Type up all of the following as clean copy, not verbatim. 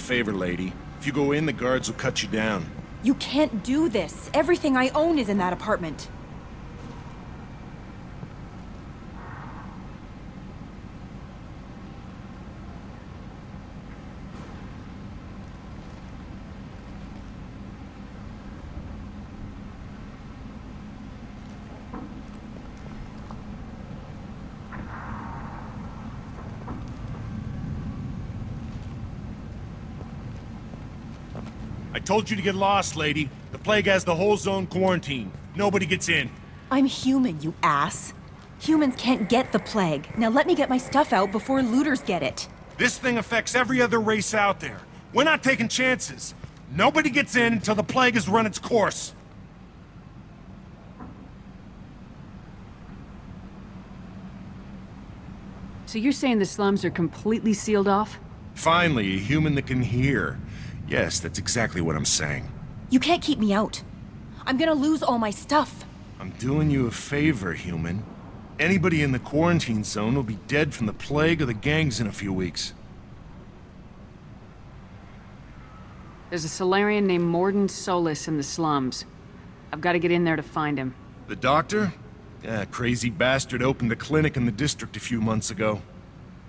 favor, lady. If you go in, the guards will cut you down. You can't do this. Everything I own is in that apartment. I told you to get lost, lady. The plague has the whole zone quarantined. Nobody gets in. I'm human, you ass. Humans can't get the plague. Now let me get my stuff out before looters get it. This thing affects every other race out there. We're not taking chances. Nobody gets in until the plague has run its course. So you're saying the slums are completely sealed off? Finally, a human that can hear. Yes, that's exactly what I'm saying. You can't keep me out. I'm gonna lose all my stuff. I'm doing you a favor, human. Anybody in the quarantine zone will be dead from the plague or the gangs in a few weeks. There's a Solarian named Morden Solis in the slums. I've got to get in there to find him. The doctor? Yeah, crazy bastard opened a clinic in the district a few months ago.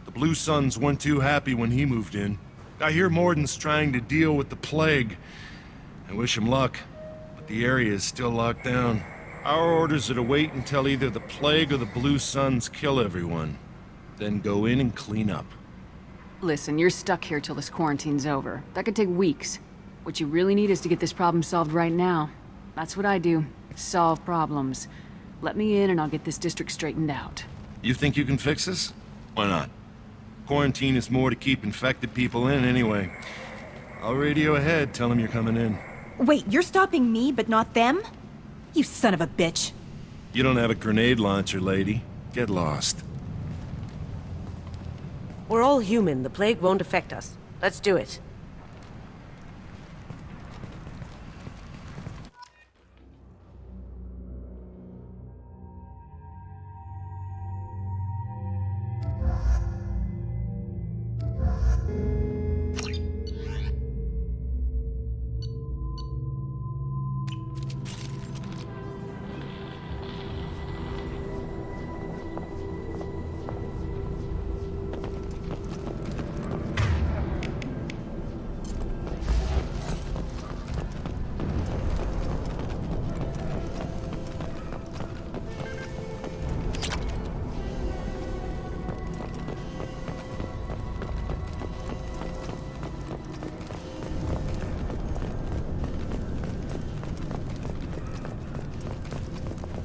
The Blue Suns weren't too happy when he moved in. I hear Morden's trying to deal with the plague. I wish him luck, but the area is still locked down. Our orders are to wait until either the plague or the Blue Suns kill everyone. Then go in and clean up. Listen, you're stuck here till this quarantine's over. That could take weeks. What you really need is to get this problem solved right now. That's what I do. Solve problems. Let me in and I'll get this district straightened out. You think you can fix this? Why not? Quarantine is more to keep infected people in anyway. I'll radio ahead, tell them you're coming in. Wait, you're stopping me, but not them? You son of a bitch. You don't have a grenade launcher, lady. Get lost. We're all human. The plague won't affect us. Let's do it.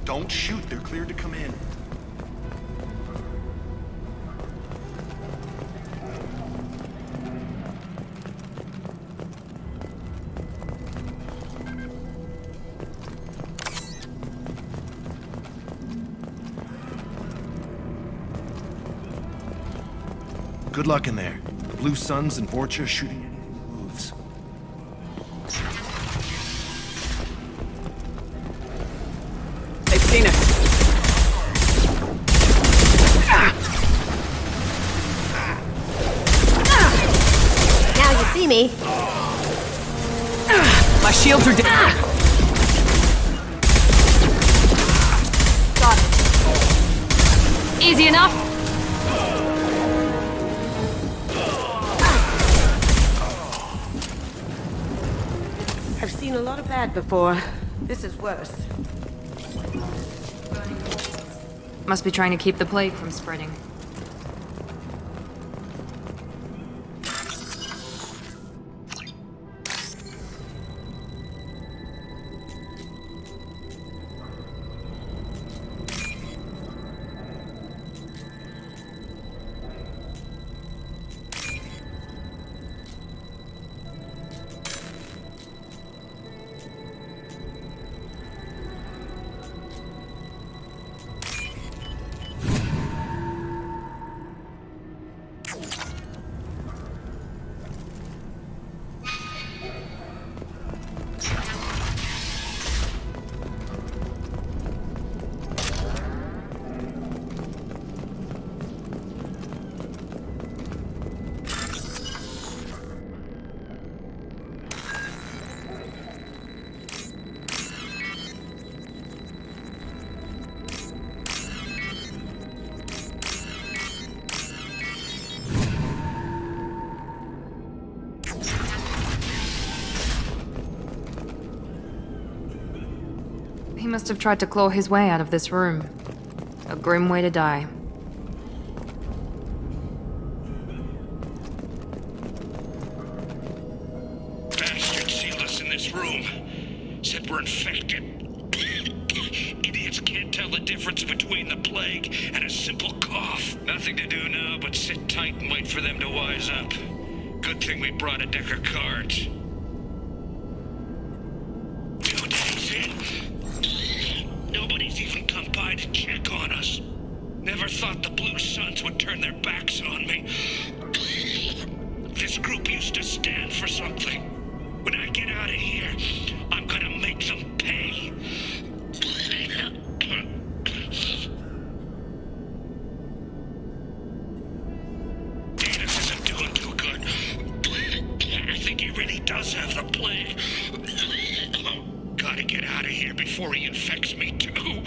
Don't shoot, they're cleared to come in. Good luck in there. The Blue Suns and Vorcha are shooting anything that moves. They've seen us. Now you see me. My shields are down. Got it. Easy enough. I've seen a lot of bad before. This is worse. Must be trying to keep the plague from spreading. He must have tried to claw his way out of this room. A grim way to die. Bastard sealed us in this room. Said we're infected. Idiots can't tell the difference between the plague and a simple cough. Nothing to do now but sit tight and wait for them to wise up. Good thing we brought a deck of cards. 2 days in, nobody's even come by to check on us. Never thought the Blue Suns would turn their backs on me. This group used to stand for something. When I get out of here, I'm gonna make them pay. Davis isn't doing too good. I think he really does have the plague. Gotta get out of here before he infects me too.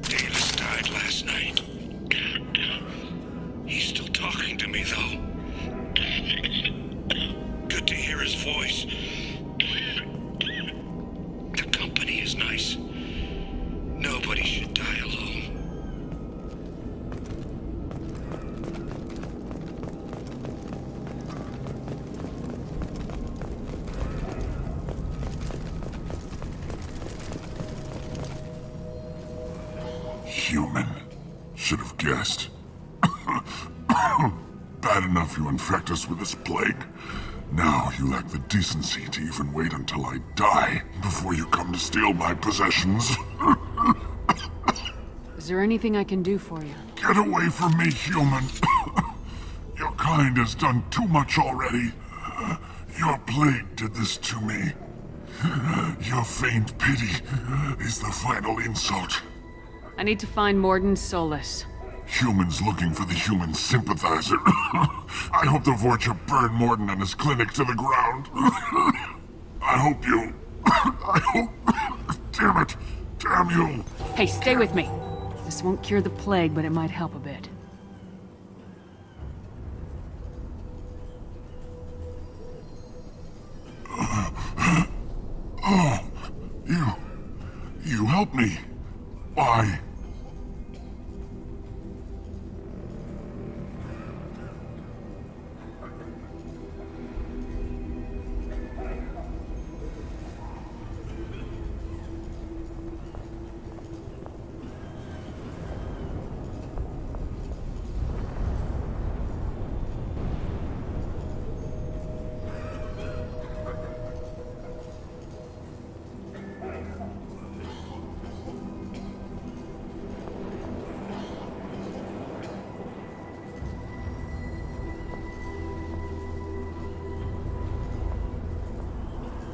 Davis died last night. He's still talking to me though. Good to hear his voice. The company is nice. Nobody should die alone. Human. Should have guessed. Bad enough you infect us with this plague. Now you lack the decency to even wait until I die before you come to steal my possessions. Is there anything I can do for you? Get away from me, human. Your kind has done too much already. Your plague did this to me. Your faint pity is the final insult. I need to find Morden Solus. Humans looking for the human sympathizer. I hope the Vorcha burned Morden and his clinic to the ground. I hope you... I hope... Damn it. Damn you. Hey, stay with me. This won't cure the plague, but it might help a bit. Oh, you helped me. Why?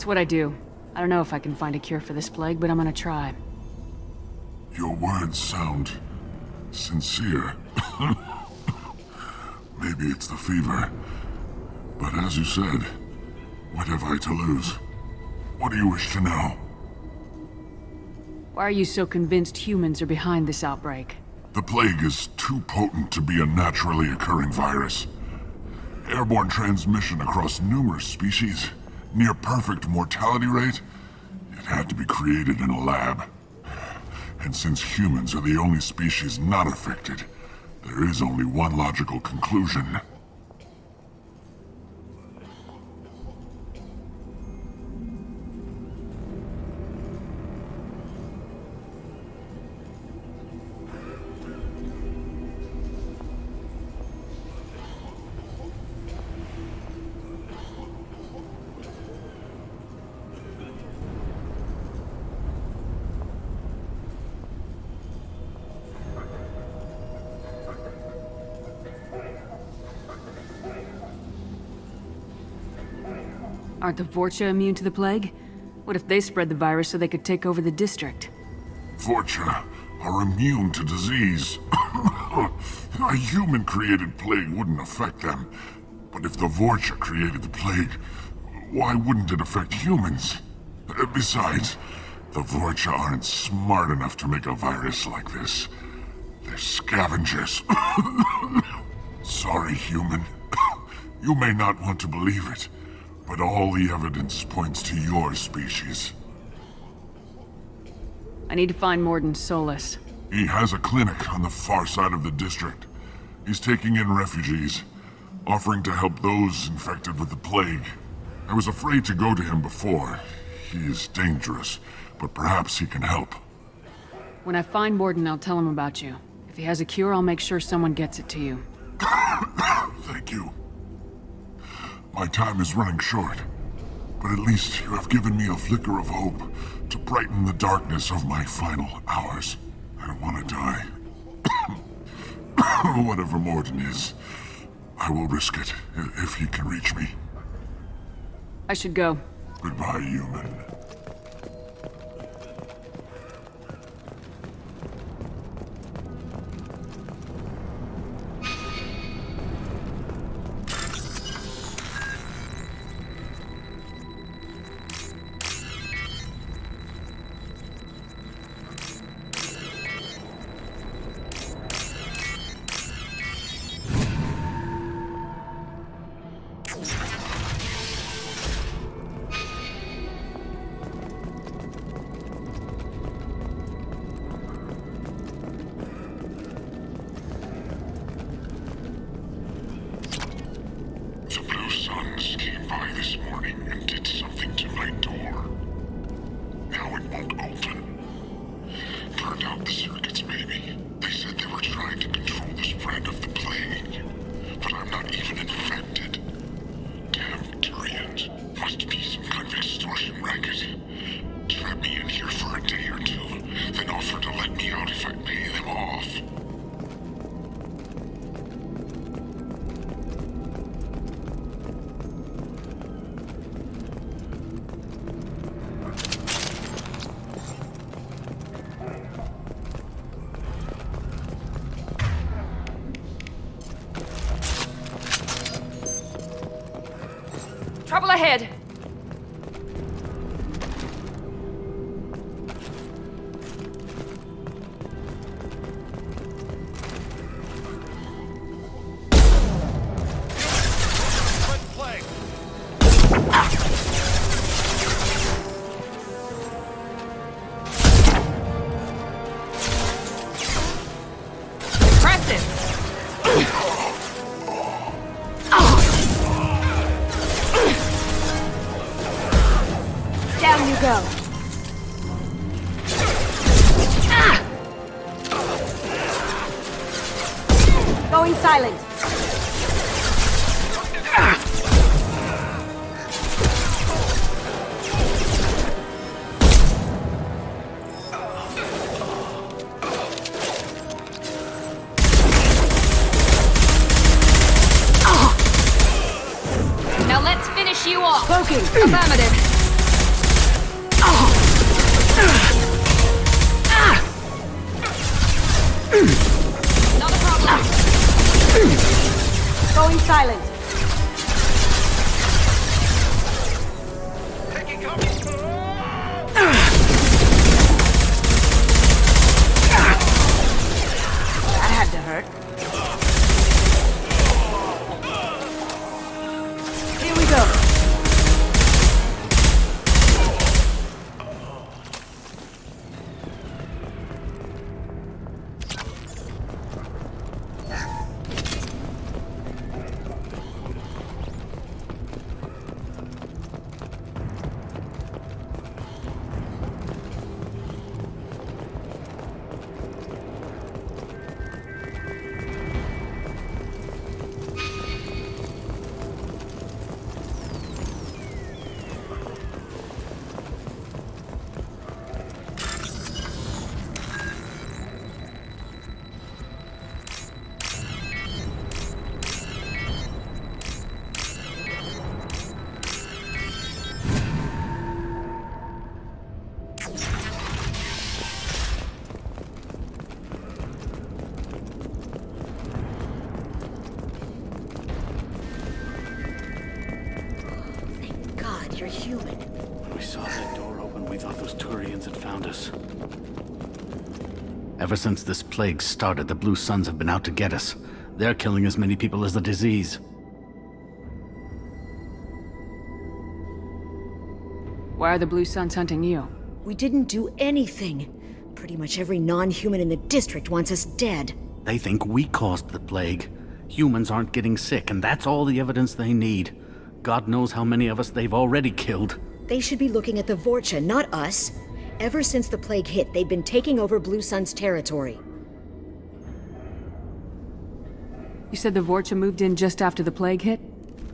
It's what I do. I don't know if I can find a cure for this plague, but I'm gonna try. Your words sound sincere. Maybe it's the fever. But as you said, what have I to lose? What do you wish to know? Why are you so convinced humans are behind this outbreak? The plague is too potent to be a naturally occurring virus. Airborne transmission across numerous species, near perfect mortality rate. It had to be created in a lab. And since humans are the only species not affected, there is only one logical conclusion. Aren't the Vorcha immune to the plague? What if they spread the virus so they could take over the district? Vorcha are immune to disease. A human-created plague wouldn't affect them. But if the Vorcha created the plague, why wouldn't it affect humans? Besides, the Vorcha aren't smart enough to make a virus like this. They're scavengers. Sorry, human. You may not want to believe it, but all the evidence points to your species. I need to find Morden Solis. He has a clinic on the far side of the district. He's taking in refugees, offering to help those infected with the plague. I was afraid to go to him before. He is dangerous, but perhaps he can help. When I find Morden, I'll tell him about you. If he has a cure, I'll make sure someone gets it to you. Thank you. My time is running short, but at least you have given me a flicker of hope to brighten the darkness of my final hours. I don't want to die. Whatever Morden is, I will risk it if he can reach me. I should go. Goodbye, human. The Blue Suns came by this morning and did something to my door. Now it won't open. Turned out the circuits, maybe. They said they were trying to control the spread of the plague. But I'm not even infected. Damn Turians. Must be some kind of extortion racket. Trap me in here for a day or two, then offer to let me out if I pay them off. Trouble ahead! Plague. Down you go. Going silent. Now let's finish you off! Poking. Affirmative! Not a problem! Going silent. That had to hurt. Here we go. God, you're human. When we saw that door open, we thought those Turians had found us. Ever since this plague started, the Blue Suns have been out to get us. They're killing as many people as the disease. Why are the Blue Suns hunting you? We didn't do anything. Pretty much every non-human in the district wants us dead. They think we caused the plague. Humans aren't getting sick, and that's all the evidence they need. God knows how many of us they've already killed. They should be looking at the Vorcha, not us. Ever since the plague hit, they've been taking over Blue Sun's territory. You said the Vorcha moved in just after the plague hit?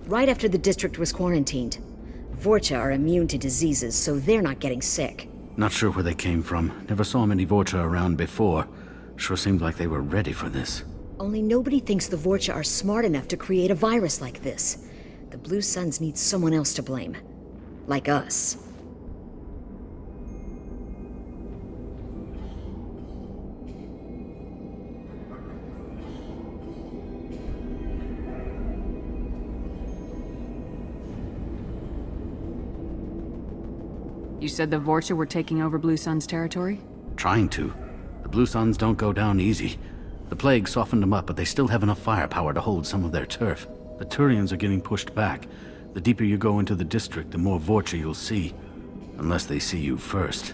Right after the district was quarantined. Vorcha are immune to diseases, so they're not getting sick. Not sure where they came from. Never saw many Vorcha around before. Sure seemed like they were ready for this. Only nobody thinks the Vorcha are smart enough to create a virus like this. The Blue Suns need someone else to blame. Like us. You said the Vorcha were taking over Blue Sun's territory? Trying to. The Blue Suns don't go down easy. The plague softened them up, but they still have enough firepower to hold some of their turf. The Turians are getting pushed back. The deeper you go into the district, the more Vorcha you'll see. Unless they see you first.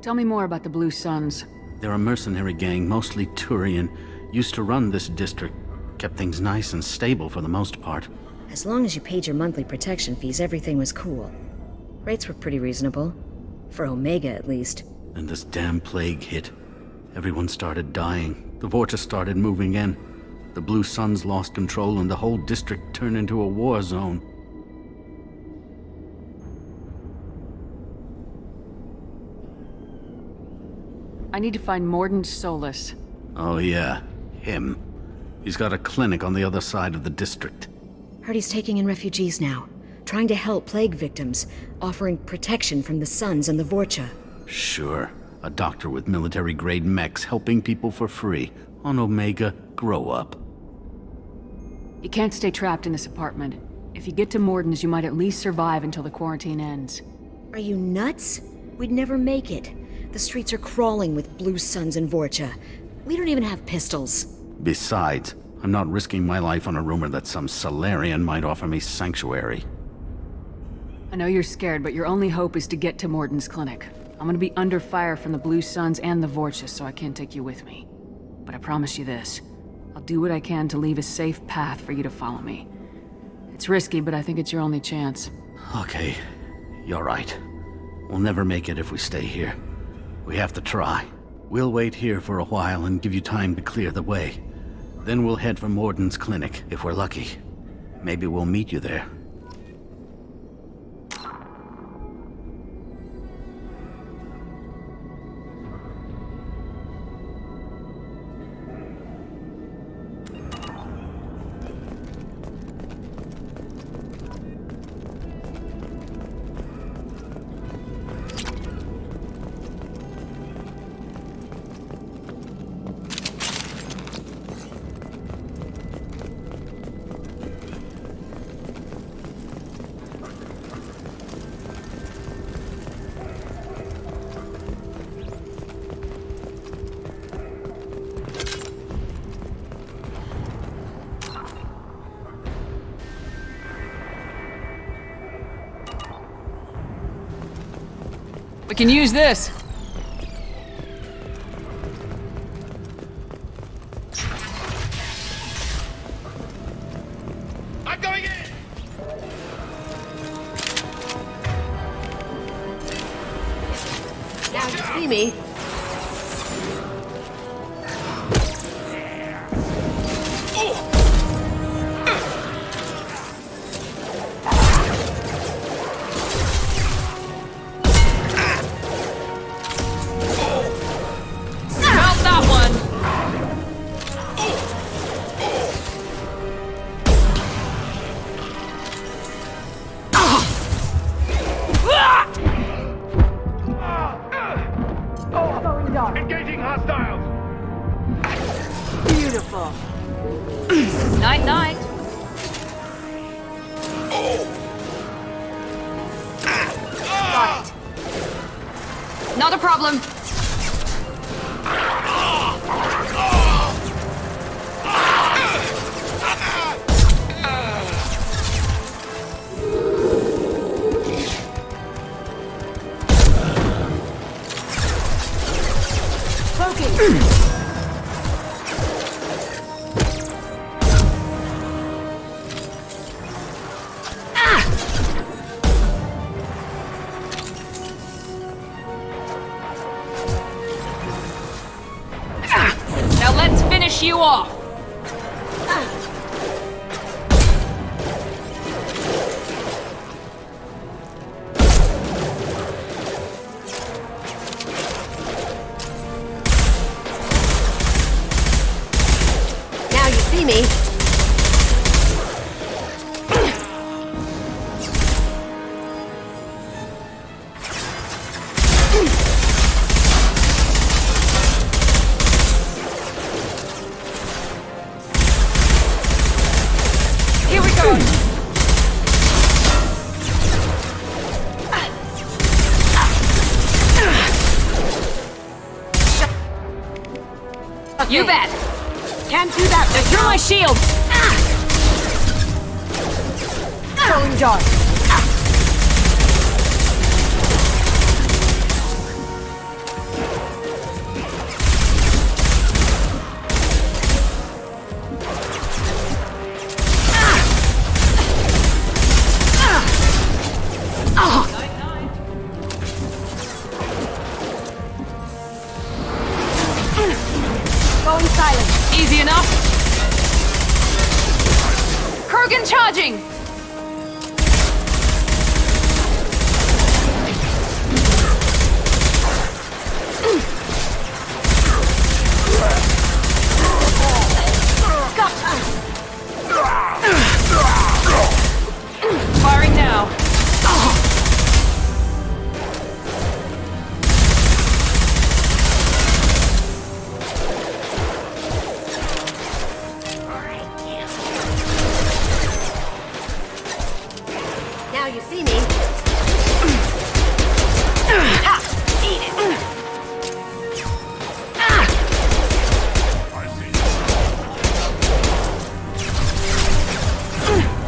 Tell me more about the Blue Suns. They're a mercenary gang, mostly Turian. Used to run this district. Kept things nice and stable for the most part. As long as you paid your monthly protection fees, everything was cool. Rates were pretty reasonable. For Omega, at least. Then this damn plague hit. Everyone started dying. The Vorcha started moving in. The Blue Suns lost control and the whole district turned into a war zone. I need to find Mordin Solus. Oh yeah, him. He's got a clinic on the other side of the district. Heard he's taking in refugees now. Trying to help plague victims. Offering protection from the Suns and the Vorcha. Sure. A doctor with military-grade mechs helping people for free. On Omega, grow up. You can't stay trapped in this apartment. If you get to Mordin's, you might at least survive until the quarantine ends. Are you nuts? We'd never make it. The streets are crawling with Blue Suns and Vorcha. We don't even have pistols. Besides, I'm not risking my life on a rumor that some Solarian might offer me sanctuary. I know you're scared, but your only hope is to get to Mordin's clinic. I'm gonna be under fire from the Blue Suns and the Vorcha, so I can't take you with me. But I promise you this. I'll do what I can to leave a safe path for you to follow me. It's risky, but I think it's your only chance. Okay, you're right. We'll never make it if we stay here. We have to try. We'll wait here for a while and give you time to clear the way. Then we'll head for Mordin's clinic, if we're lucky. Maybe we'll meet you there. We can use this! I'm going in! Now you see me. Engaging hostiles! Beautiful. Night-night. Got it. Not a problem. got You me. bet. Can't do that right Through now. my shield. Going dark. Going silent. Easy enough. Kurgan charging. Firing now. Now you see me. Ha! Eat it.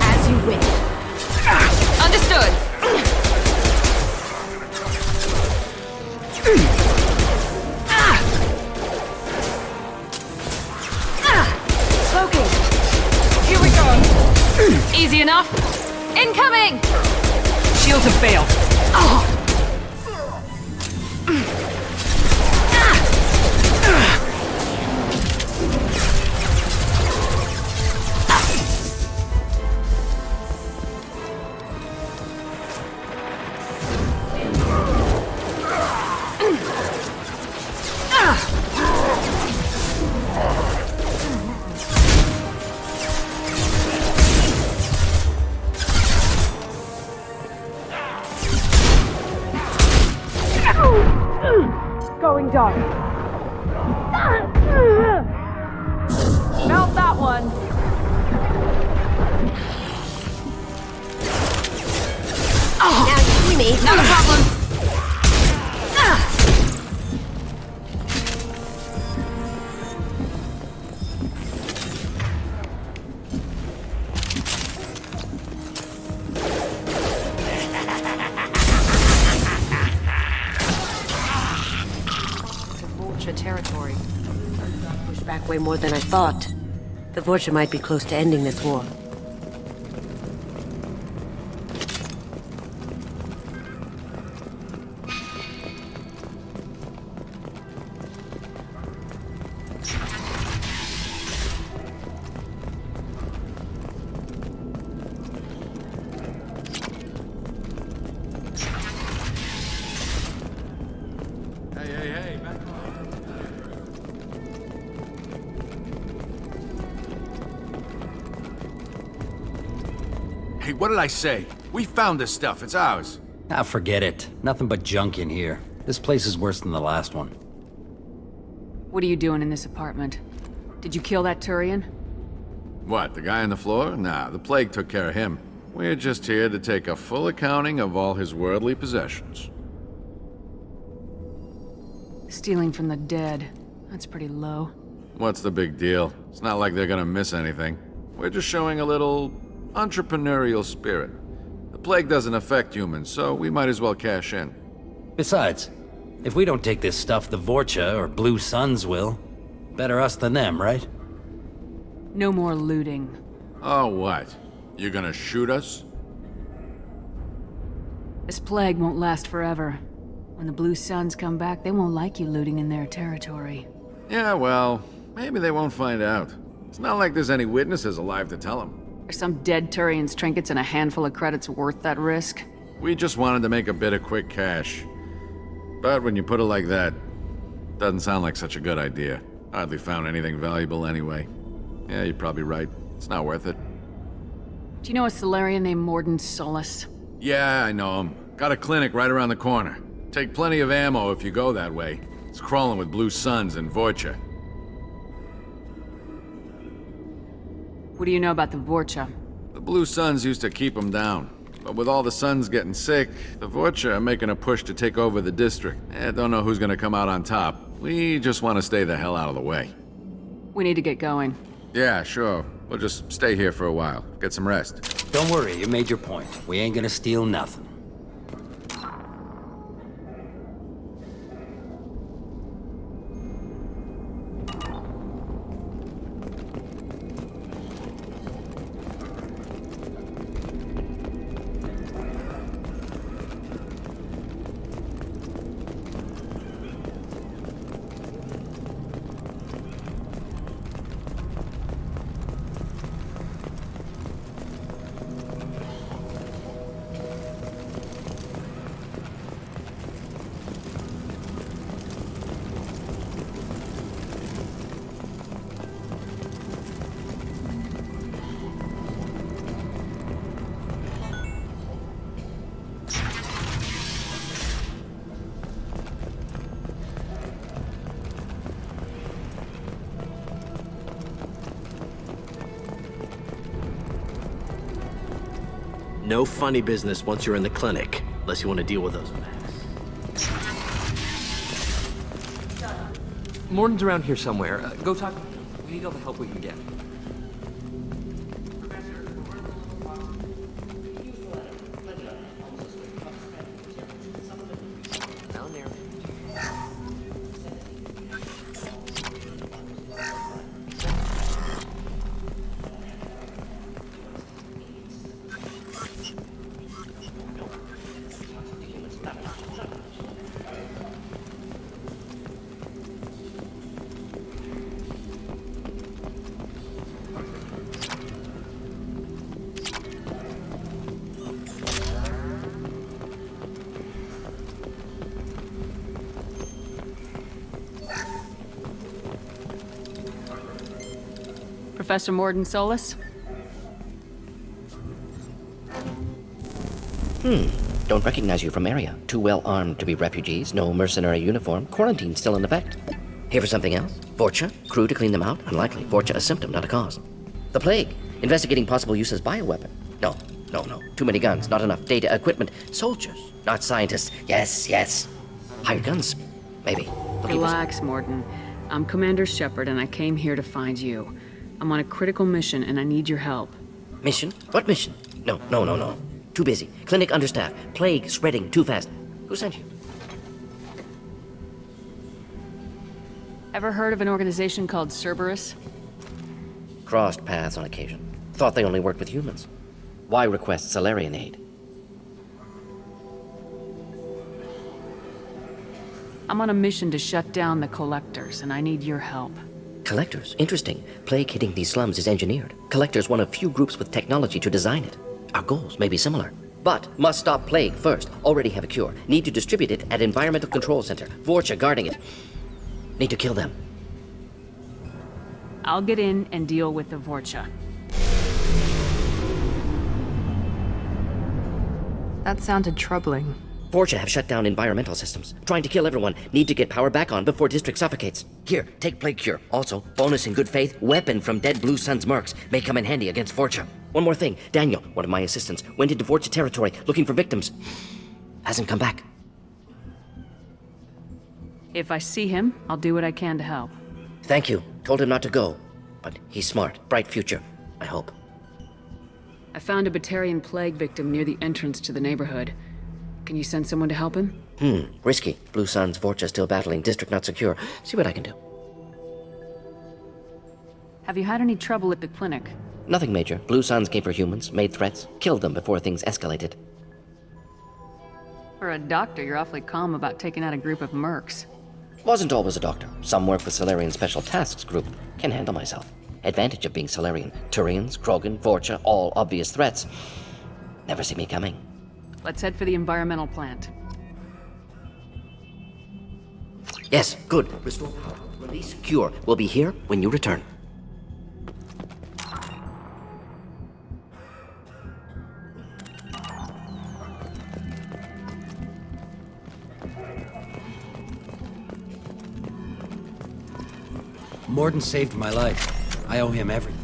As you wish. Understood. Smoking. Here we go. Easy enough. Incoming. Shields have failed. Going dark. Mount that one. Now you see me. Not a problem. Vulture territory. Pushed back way more than I thought. The Vorcha might be close to ending this war. Hey, what did I say? We found this stuff. It's ours. Ah, forget it. Nothing but junk in here. This place is worse than the last one. What are you doing in this apartment? Did you kill that Turian? What, the guy on the floor? Nah, the plague took care of him. We're just here to take a full accounting of all his worldly possessions. Stealing from the dead. That's pretty low. What's the big deal? It's not like they're gonna miss anything. We're just showing a little entrepreneurial spirit. The plague doesn't affect humans, so we might as well cash in. Besides, if we don't take this stuff, the Vorcha or Blue Suns will. Better us than them, right? No more looting. Oh, what? You gonna shoot us? This plague won't last forever. When the Blue Suns come back, they won't like you looting in their territory. Yeah, well, maybe they won't find out. It's not like there's any witnesses alive to tell them. Are some dead Turian's trinkets and a handful of credits worth that risk? We just wanted to make a bit of quick cash. But when you put it like that, doesn't sound like such a good idea. Hardly found anything valuable anyway. Yeah, you're probably right. It's not worth it. Do you know a Solarian named Morden Solus? Yeah, I know him. Got a clinic right around the corner. Take plenty of ammo if you go that way. It's crawling with Blue Suns and Vorcha. What do you know about the Vorcha? The Blue Suns used to keep them down. But with all the Suns getting sick, the Vorcha are making a push to take over the district. Don't know who's gonna come out on top. We just want to stay the hell out of the way. We need to get going. Yeah, sure. We'll just stay here for a while. Get some rest. Don't worry, you made your point. We ain't gonna steal nothing. No funny business once you're in the clinic, unless you want to deal with those facts. Morden's around here somewhere. Go talk to him. We need all the help we can get. Professor Morden Solis? Don't recognize you from area. Too well armed to be refugees, no mercenary uniform, quarantine still in effect. Here for something else? Vorcha? Crew to clean them out? Unlikely. Vorcha a symptom, not a cause. The plague? Investigating possible use as bioweapon? No. Too many guns, not enough data, equipment. Soldiers, not scientists. Yes. Hired guns, maybe. Relax, Morden. I'm Commander Shepard, and I came here to find you. I'm on a critical mission, and I need your help. Mission? What mission? No. Too busy. Clinic understaffed. Plague spreading too fast. Who sent you? Ever heard of an organization called Cerberus? Crossed paths on occasion. Thought they only worked with humans. Why request Salarian aid? I'm on a mission to shut down the Collectors, and I need your help. Collectors? Interesting. Plague hitting these slums is engineered. Collectors one of few groups with technology to design it. Our goals may be similar. But must stop plague first. Already have a cure. Need to distribute it at Environmental Control Center. Vorcha guarding it. Need to kill them. I'll get in and deal with the Vorcha. That sounded troubling. Vorcha have shut down environmental systems. Trying to kill everyone. Need to get power back on before district suffocates. Here, take plague cure. Also, bonus in good faith, weapon from dead Blue Sun's mercs. May come in handy against Vorcha. One more thing. Daniel, one of my assistants, went into Vorcha territory looking for victims. Hasn't come back. If I see him, I'll do what I can to help. Thank you. Told him not to go. But he's smart. Bright future. I hope. I found a Batarian plague victim near the entrance to the neighborhood. Can you send someone to help him? Risky. Blue Sun's Vorcha still battling. District not secure. See what I can do. Have you had any trouble at the clinic? Nothing major. Blue Suns came for humans, made threats, killed them before things escalated. For a doctor, you're awfully calm about taking out a group of mercs. Wasn't always a doctor. Some work with Salarian Special Tasks Group. Can handle myself. Advantage of being Salarian. Turians, Krogan, Vorcha, all obvious threats. Never see me coming. Let's head for the environmental plant. Yes, good. Restore power. Release cure. We'll be here when you return. Morden saved my life. I owe him everything.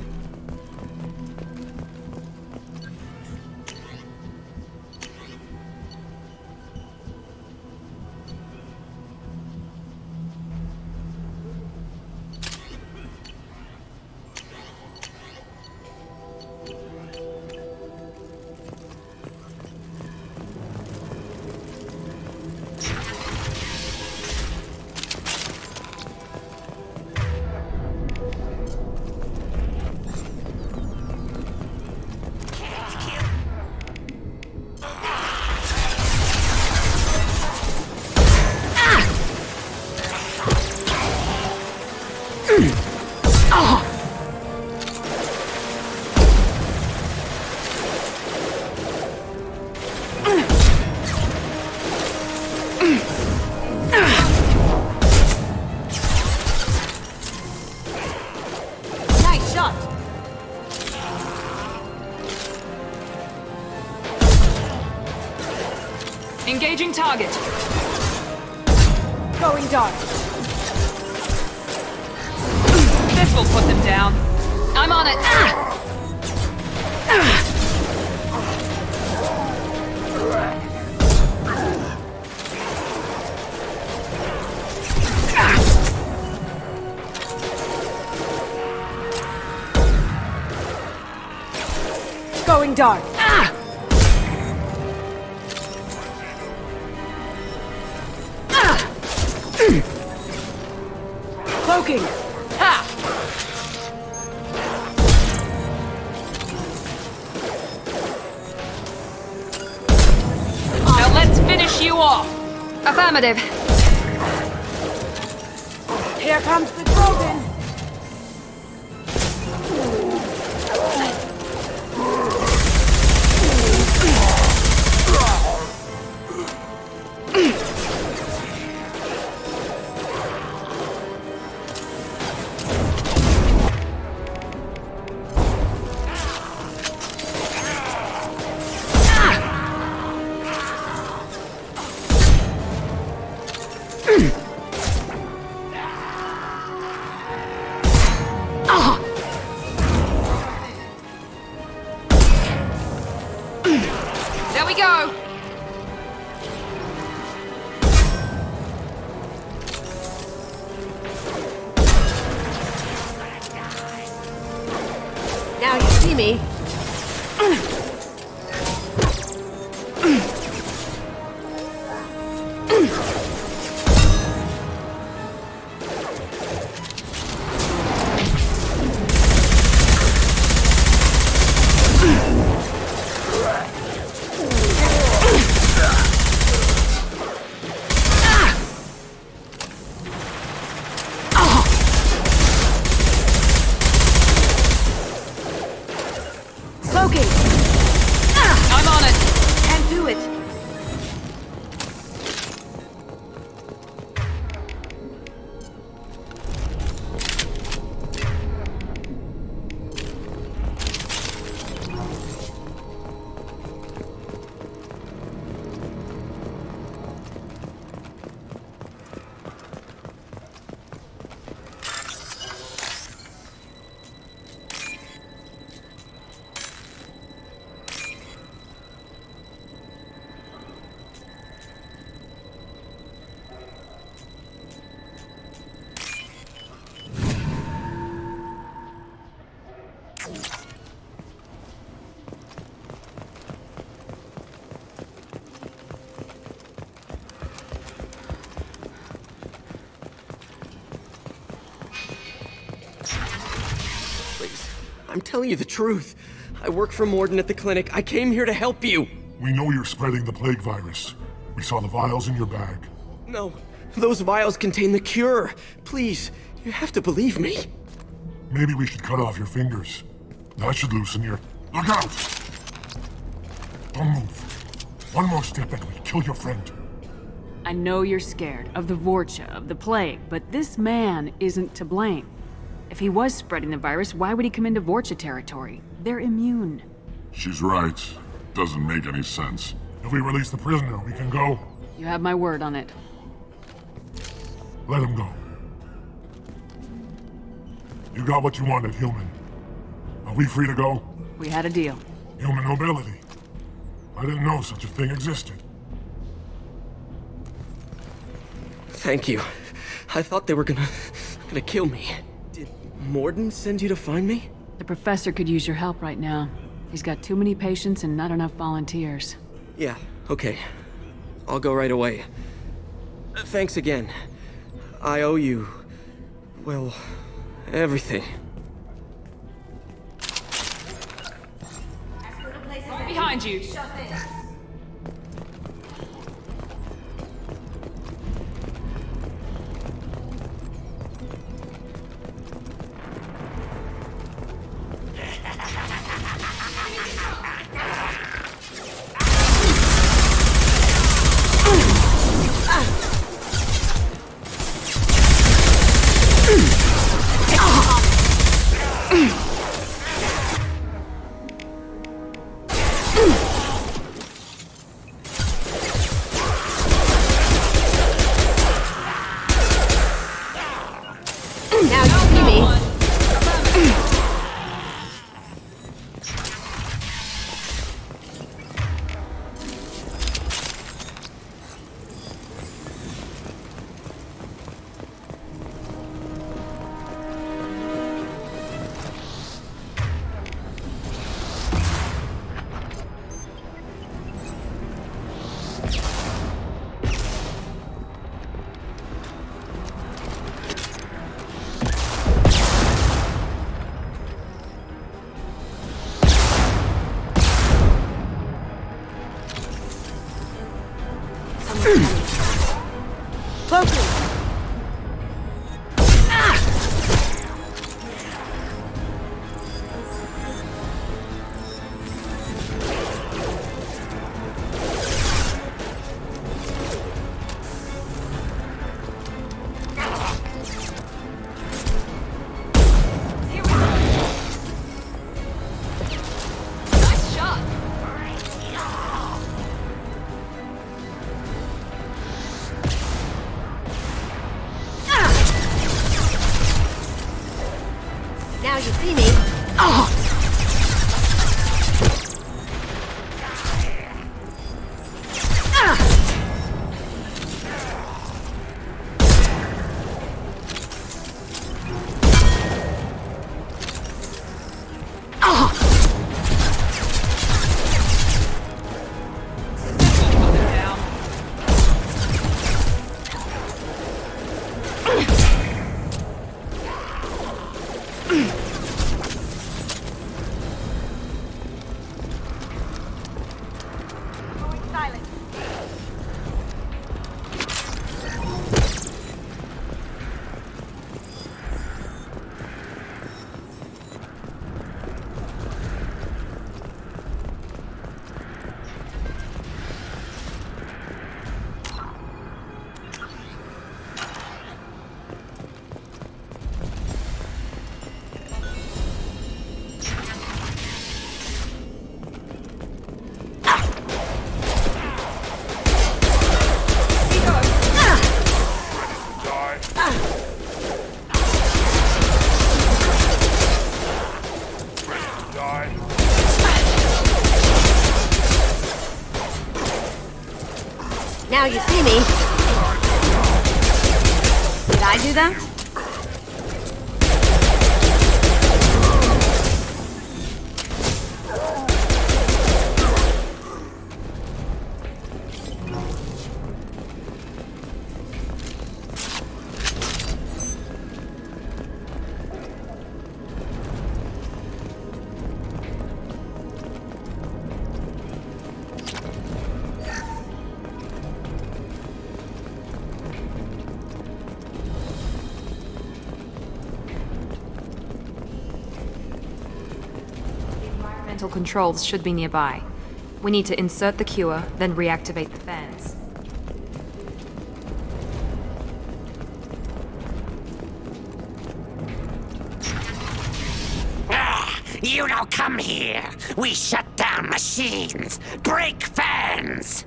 Engaging target. Going dark. This will put them down. I'm on it. Going dark. Cloaking. Ha! Now let's finish you off. Affirmative. Here comes the Grogan. There we go. Now you see me. Cloaking. I'm on it. Can't do it. I'm telling you the truth. I work for Morden at the clinic. I came here to help you. We know you're spreading the plague virus. We saw the vials in your bag. No, those vials contain the cure. Please, you have to believe me. Maybe we should cut off your fingers. That should loosen your... Look out! Don't move. One more step and we'll kill your friend. I know you're scared of the Vorcha, of the plague, but this man isn't to blame. If he was spreading the virus, why would he come into Vorcha territory? They're immune. She's right. Doesn't make any sense. If we release the prisoner, we can go. You have my word on it. Let him go. You got what you wanted, human. Are we free to go? We had a deal. Human nobility. I didn't know such a thing existed. Thank you. I thought they were gonna kill me. Did Morden send you to find me? The professor could use your help right now. He's got too many patients and not enough volunteers. Yeah, okay. I'll go right away. Thanks again. I owe you... well, everything. Behind you! Cloaking! Now you see me. Oh! Now you see me. Did I do that? Environmental controls should be nearby. We need to insert the cure, then reactivate the fans. You don't come here. We shut down machines, break fans.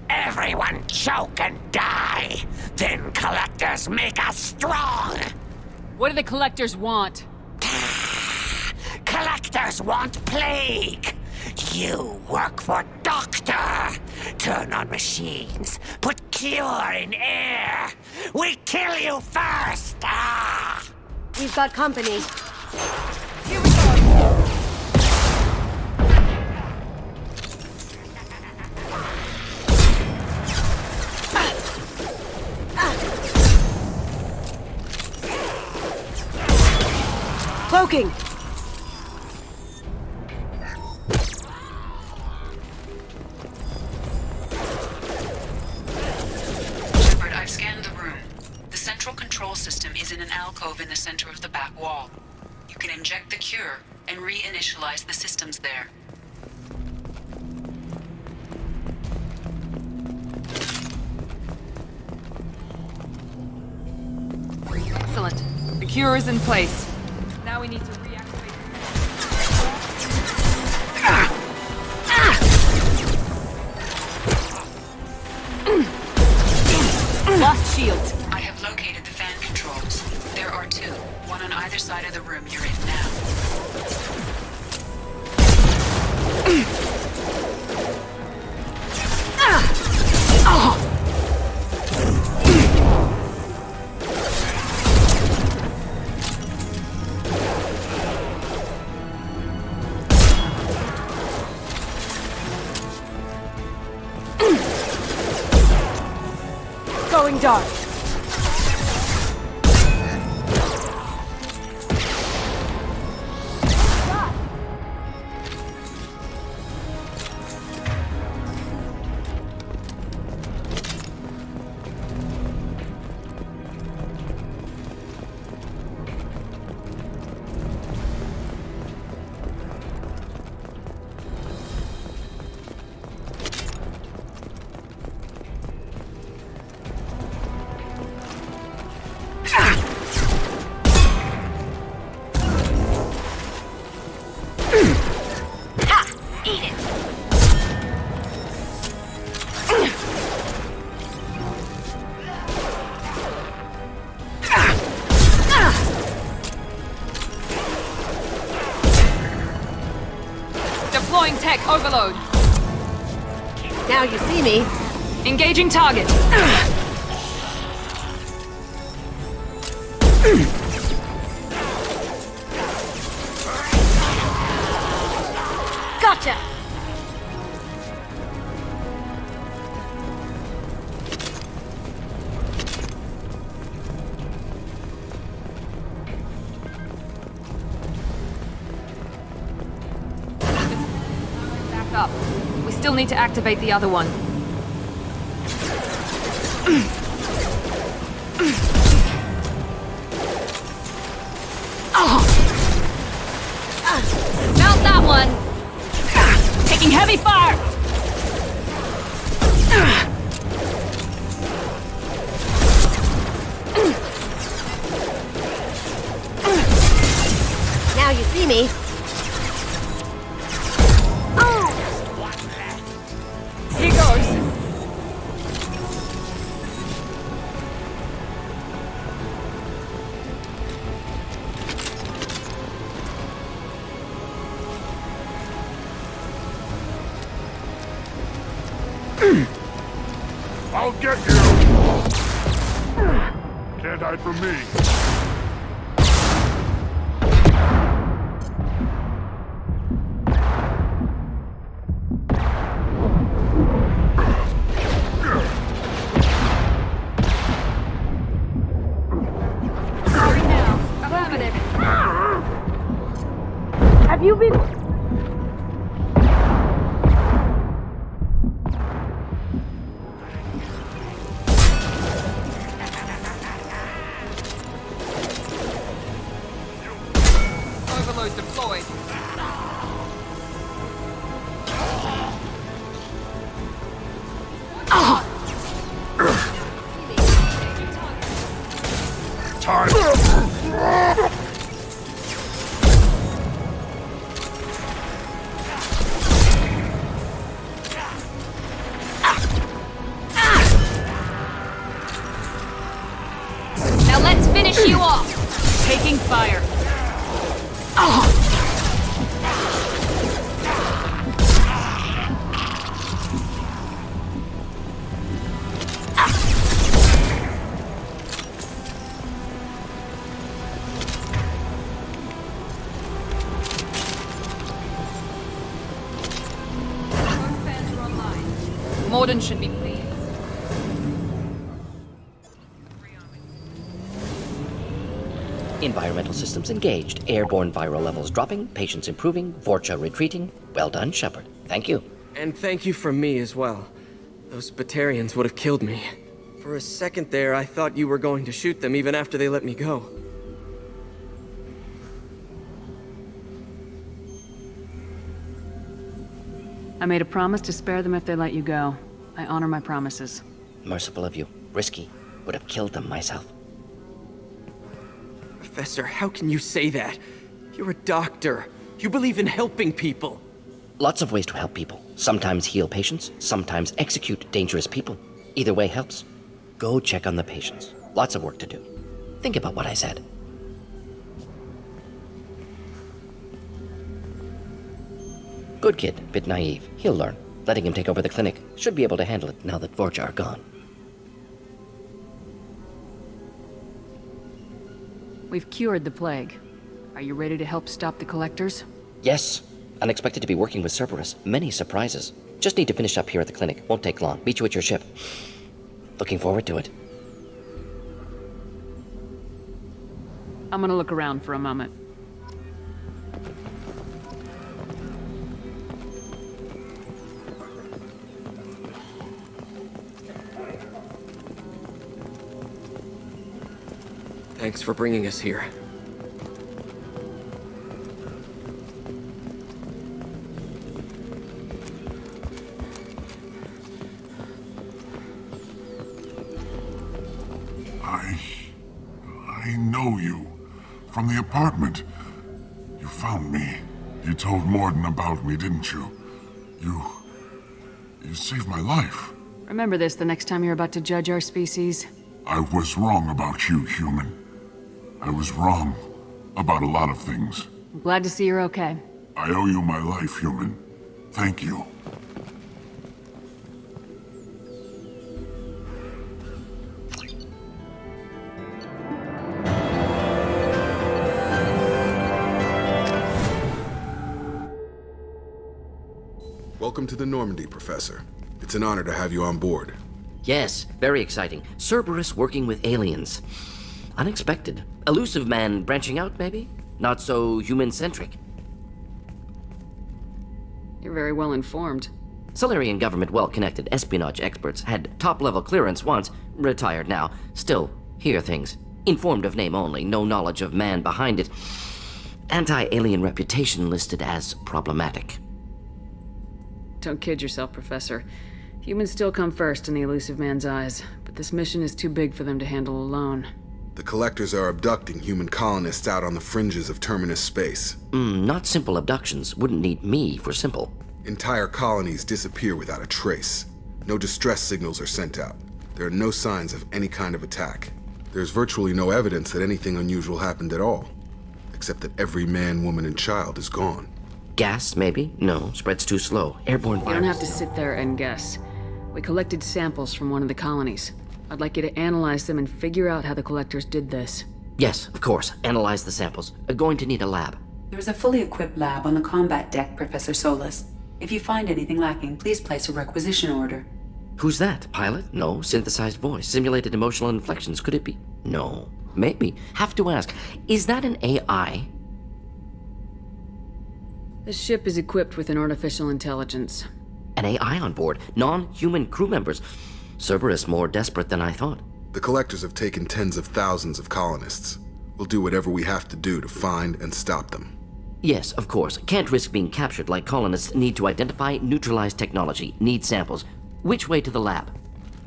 Everyone choke and die. Then collectors make us strong. What do the collectors want? Collectors want plague. You work for Doctor. Turn on machines. Put cure in air. We kill you first. Ah! We've got company. Here we go. Cloaking! Shepard, I've scanned the room. The central control system is in an alcove in the center of the back wall. You can inject the cure and reinitialize the systems there. Excellent. The cure is in place. Now we need to reactivate. Lost shield. I have located the fan controls. There are two, one on either side of the room you're in now. Going dark. Deploying tech overload. Now you see me. Engaging target. Gotcha! Back up. We still need to activate the other one. Mount that one! Taking heavy fire! Now you see me. Here goes. I'll get you! Can't hide from me. Sorry now. Affirmative. Have you been... Overload deployed. Now let's finish you off! Taking fire. Morden should be pleased. Environmental systems engaged. Airborne viral levels dropping. Patients improving. Vorcha retreating. Well done, Shepard. Thank you. And thank you from me as well. Those Batarians would have killed me. For a second there, I thought you were going to shoot them even after they let me go. I made a promise to spare them if they let you go. I honor my promises. Merciful of you. Risky. Would have killed them myself. Professor, how can you say that? You're a doctor. You believe in helping people. Lots of ways to help people. Sometimes heal patients, sometimes execute dangerous people. Either way helps. Go check on the patients. Lots of work to do. Think about what I said. Good kid, bit naive. He'll learn. Letting him take over the clinic. Should be able to handle it now that Vorcha are gone. We've cured the plague. Are you ready to help stop the collectors? Yes. Unexpected to be working with Cerberus. Many surprises. Just need to finish up here at the clinic. Won't take long. Meet you at your ship. Looking forward to it. I'm gonna look around for a moment. Thanks for bringing us here. I know you. From the apartment. You found me. You told Morden about me, didn't you? You saved my life. Remember this the next time you're about to judge our species. I was wrong about you, human. I was wrong about a lot of things. I'm glad to see you're okay. I owe you my life, human. Thank you. Welcome to the Normandy, Professor. It's an honor to have you on board. Yes, very exciting. Cerberus working with aliens. Unexpected. Elusive man branching out, maybe? Not so human-centric. You're very well informed. Solarian government well-connected espionage experts had top-level clearance once, retired now. Still, hear things. Informed of name only, no knowledge of man behind it. Anti-alien reputation listed as problematic. Don't kid yourself, Professor. Humans still come first in the elusive man's eyes, but this mission is too big for them to handle alone. The Collectors are abducting human colonists out on the fringes of terminus space. Not simple abductions. Wouldn't need me for simple. Entire colonies disappear without a trace. No distress signals are sent out. There are no signs of any kind of attack. There's virtually no evidence that anything unusual happened at all, except that every man, woman, and child is gone. Gas, maybe? No, spreads too slow. Airborne virus. You don't have to sit there and guess. We collected samples from one of the colonies. I'd like you to analyze them and figure out how the Collectors did this. Yes, of course. Analyze the samples. Going to need a lab. There is a fully equipped lab on the combat deck, Professor Solis. If you find anything lacking, please place a requisition order. Who's that? Pilot? No. Synthesized voice. Simulated emotional inflections. Could it be? No. Maybe. Have to ask. Is that an AI? This ship is equipped with an artificial intelligence. An AI on board. Non-human crew members. Cerberus more desperate than I thought. The Collectors have taken tens of thousands of colonists. We'll do whatever we have to do to find and stop them. Yes, of course. Can't risk being captured like colonists need to identify, neutralize technology, need samples. Which way to the lab?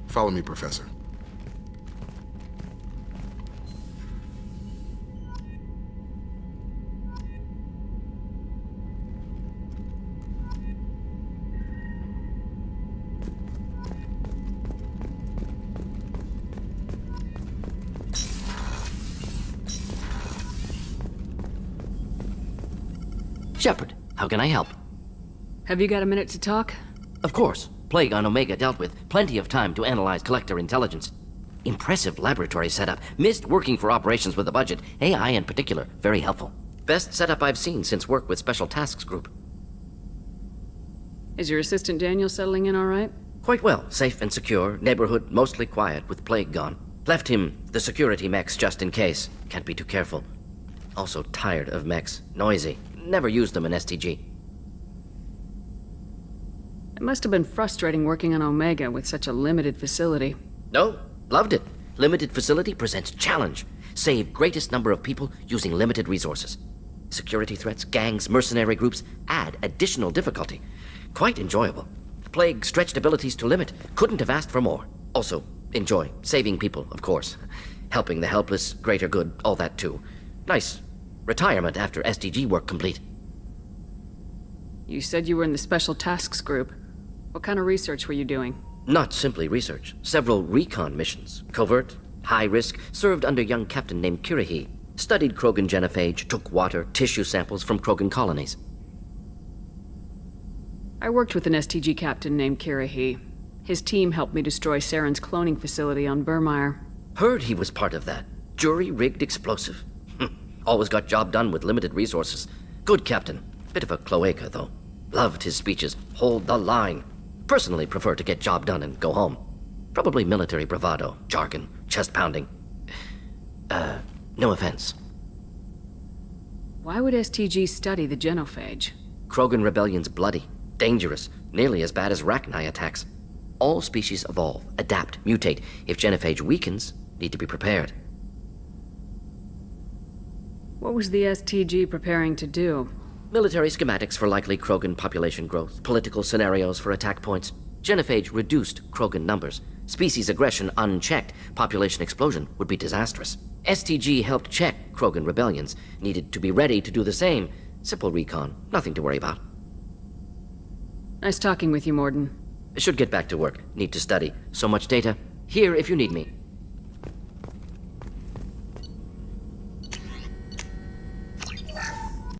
Follow me, Professor. Shepard, how can I help? Have you got a minute to talk? Of course. Plague on Omega dealt with. Plenty of time to analyze Collector intelligence. Impressive laboratory setup. Missed working for operations with a budget. AI in particular. Very helpful. Best setup I've seen since work with Special Tasks Group. Is your assistant Daniel settling in all right? Quite well. Safe and secure. Neighborhood mostly quiet with Plague gone. Left him the security mechs just in case. Can't be too careful. Also tired of mechs. Noisy. Never used them in STG. It must have been frustrating working on Omega with such a limited facility. No, loved it. Limited facility presents challenge. Save greatest number of people using limited resources. Security threats, gangs, mercenary groups add additional difficulty. Quite enjoyable. Plague stretched abilities to limit. Couldn't have asked for more. Also, enjoy. Saving people, of course. Helping the helpless, greater good, all that too. Nice. Retirement after SDG work complete. You said you were in the Special Tasks Group. What kind of research were you doing? Not simply research. Several recon missions. Covert, high risk, served under young captain named Kirahi. Studied Krogan genophage, took water, tissue samples from Krogan colonies. I worked with an STG captain named Kirahi. His team helped me destroy Saren's cloning facility on Burmire. Heard he was part of that. Jury-rigged explosive. Always got job done with limited resources. Good captain. Bit of a cloaca, though. Loved his speeches. Hold the line. Personally prefer to get job done and go home. Probably military bravado, jargon, chest pounding. No offense. Why would STG study the genophage? Krogan rebellion's bloody, dangerous, nearly as bad as Rachni attacks. All species evolve, adapt, mutate. If genophage weakens, need to be prepared. What was the STG preparing to do? Military schematics for likely Krogan population growth, political scenarios for attack points. Genophage reduced Krogan numbers. Species aggression unchecked, population explosion would be disastrous. STG helped check Krogan rebellions, needed to be ready to do the same. Simple recon, nothing to worry about. Nice talking with you, Morden. Should get back to work, need to study. So much data. Here if you need me.